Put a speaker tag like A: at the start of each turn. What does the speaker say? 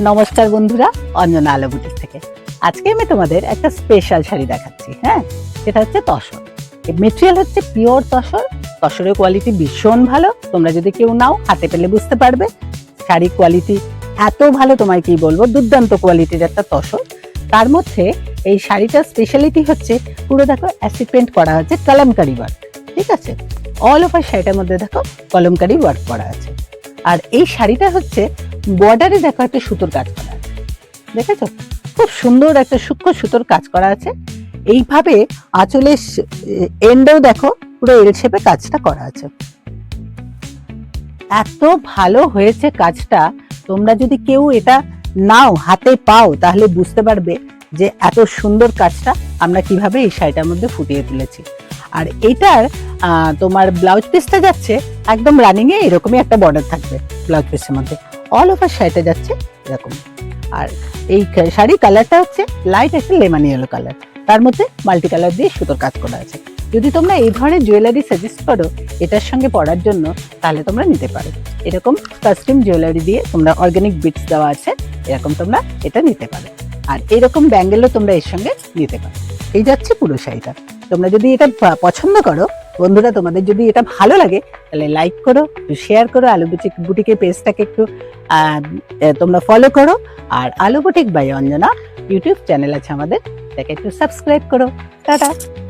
A: নমস্কার বন্ধুরা, অঞ্জনা আলো বুটিক থেকে আজকে আমি তোমাদের একটা স্পেশাল শাড়ি দেখাচ্ছি। হ্যাঁ, এটা হচ্ছে তসর। মেটেরিয়াল হচ্ছে পিওর তসর। তসরের কোয়ালিটি ভীষণ ভালো। তোমরা যদি কেউ নাও, হাতে পেলে বুঝতে পারবে শাড়ির কোয়ালিটি এত ভালো, তোমায় কি বলবো, দুর্দান্ত কোয়ালিটির একটা তসর। তার মধ্যে এই শাড়িটার স্পেশালিটি হচ্ছে পুরো দেখো অ্যাসিড পেইন্ট করা আছে, কলমকারি ওয়ার্ক। ঠিক আছে, অল ওভার শাড়িটার মধ্যে দেখো কলমকারি ওয়ার্ক করা আছে। আর এই শাড়িটা হচ্ছে বর্ডারে দেখো একটা সুতোর কাজ করা আছে, দেখেছো? খুব সুন্দর একটা সূক্ষ্ম সুতোর কাজ করা আছে। এইভাবে আঁচলের এন্ডেও দেখো পুরো এল শেপে কাজটা করা আছে। এত ভালো হয়েছে কাজটা। তোমরা যদি কেউ এটা নাও, হাতে পাও, তাহলে বুঝতে পারবে যে এত সুন্দর কাজটা আমরা কিভাবে এই শাড়িটার মধ্যে ফুটিয়ে তুলেছি। আর এটার তোমার ব্লাউজ পিসটা যাচ্ছে একদম রানিং এ, এরকমই একটা বর্ডার থাকবে ব্লাউজ পিসের মধ্যে। অল ওভার শাড়িটা যাচ্ছে এরকম। আর এই শাড়ির কালারটা হচ্ছে লাইট একটা লেমন ইয়েলো কালার, তার মধ্যে মাল্টি কালার দিয়ে সুতোর কাজ করা আছে। যদি তোমরা এই ধরনের জুয়েলারি সাজেস্ট করো এটার সঙ্গে পরার জন্য, তাহলে তোমরা নিতে পারো। এরকম কাস্টম জুয়েলারি দিয়ে তোমরা অর্গানিক বিটস দেওয়া আছে, এরকম তোমরা এটা নিতে পারো। আর এরকম ব্যাঙ্গেলও তোমরা এর সঙ্গে নিতে পারো। এই যাচ্ছে পুরো শাড়িটা। তোমরা যদি এটা পছন্দ করো বন্ধুরা, তোমাদের যদি এটা ভালো লাগে, তাহলে লাইক করো, শেয়ার করো, আলো বুটিকের পেজটাকে একটু তোমরা ফলো করো। আর Alo boutique by Anjana YouTube channel আছে আমাদের, তাকে একটু সাবস্ক্রাইব করো। টাটা।